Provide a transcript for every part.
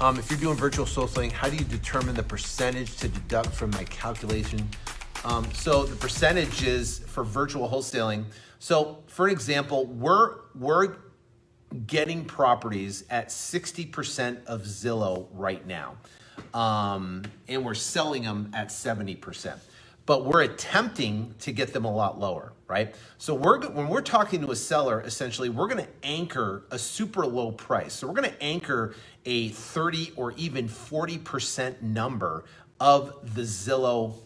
If you're doing virtual wholesaling, how do you determine the percentage to deduct from my calculation? So the percentage is for virtual wholesaling. So for example, we're getting properties at 60% of Zillow right now. And we're selling them at 70%. But we're attempting to get them a lot lower, right? So when we're talking to a seller, essentially, we're gonna anchor a super low price. So we're gonna anchor a 30 or even 40% number of the Zillow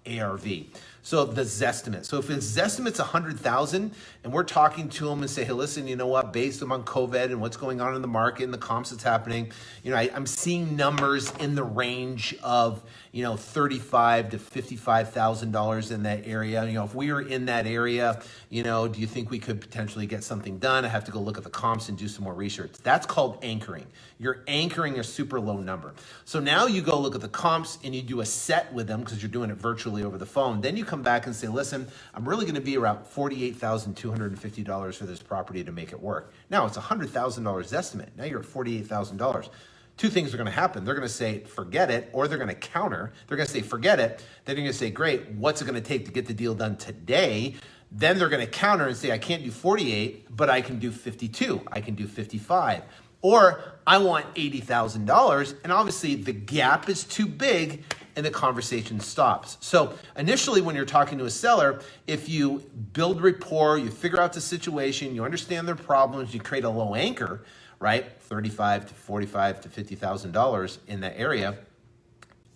ARV. So the Zestimate. So if his Zestimate's 100,000 and we're talking to him and say, hey, listen, you know what, based on COVID and what's going on in the market and the comps that's happening, you know, I'm seeing numbers in the range of, you know, $35,000 to $55,000 in that area. You know, if we were in that area, you know, do you think we could potentially get something done? I have to go look at the comps and do some more research. That's called anchoring. You're anchoring a super low number. So now you go look at the comps and you do a set with them because you're doing it virtually over the phone. Then you come back and say, listen, I'm really going to be around $48,250 for this property to make it work. Now it's $100,000 estimate. Now you're at $48,000. Two things are going to happen. They're going to say, forget it, or they're going to counter. They're going to say, forget it. Then you're going to say, great, what's it going to take to get the deal done today? Then they're going to counter and say, I can't do 48, but I can do 52. I can do 55. Or I want $80,000. And obviously the gap is too big and the conversation stops. So initially when you're talking to a seller, if you build rapport, you figure out the situation, you understand their problems, you create a low anchor, right? $35,000 to $45,000 to $50,000 in that area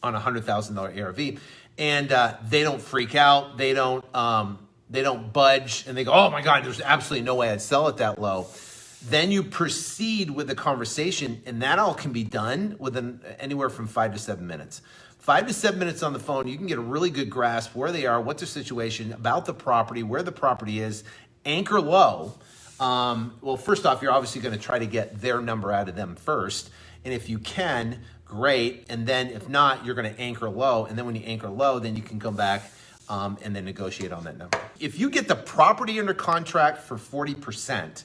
on a $100,000 ARV. And they don't freak out, they don't budge, and they go, oh my God, there's absolutely no way I'd sell it that low. Then you proceed with the conversation, and that all can be done within anywhere from 5 to 7 minutes. 5 to 7 minutes on the phone, you can get a really good grasp where they are, what's their situation, about the property, where the property is, anchor low. Well, first off, you're obviously going to try to get their number out of them first. And if you can, great. And then if not, you're going to anchor low. And then when you anchor low, then you can come back and then negotiate on that number. If you get the property under contract for 40%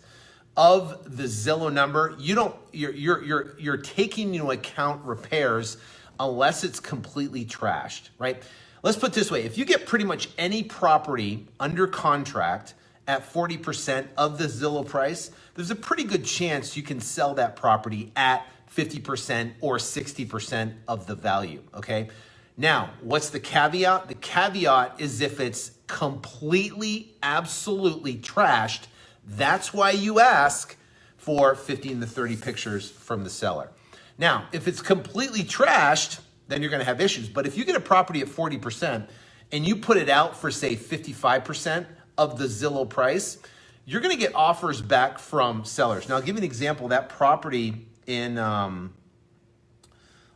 of the Zillow number, you're taking into account repairs unless it's completely trashed, right? Let's put it this way. If you get pretty much any property under contract at 40% of the Zillow price, there's a pretty good chance you can sell that property at 50% or 60% of the value, okay? Now, what's the caveat? The caveat is if it's completely, absolutely trashed, that's why you ask for 15 to 30 pictures from the seller. Now, if it's completely trashed, then you're gonna have issues. But if you get a property at 40% and you put it out for say 55% of the Zillow price, you're gonna get offers back from sellers. Now, I'll give you an example. That property in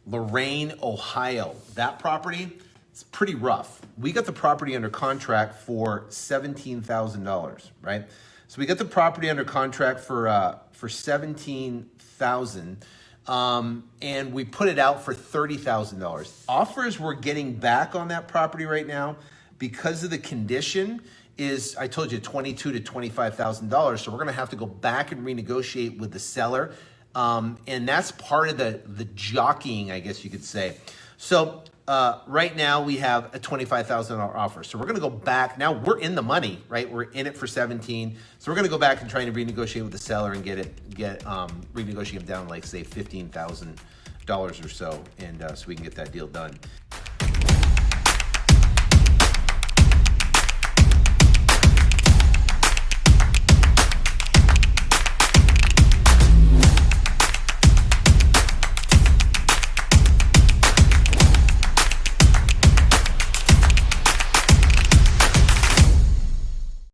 Lorain, Ohio, that property, it's pretty rough. We got the property under contract for $17,000, right? So we got the property under contract for $17,000, and we put it out for $30,000. Offers we're getting back on that property right now because of the condition is, I told you, $22,000 to $25,000. So we're gonna have to go back and renegotiate with the seller, and that's part of the jockeying, I guess you could say. So right now we have a $25,000 offer. So we're gonna go back, now we're in the money, right? We're in it for 17. So we're gonna go back and try to renegotiate with the seller and renegotiate them down like say $15,000 or so, and so we can get that deal done.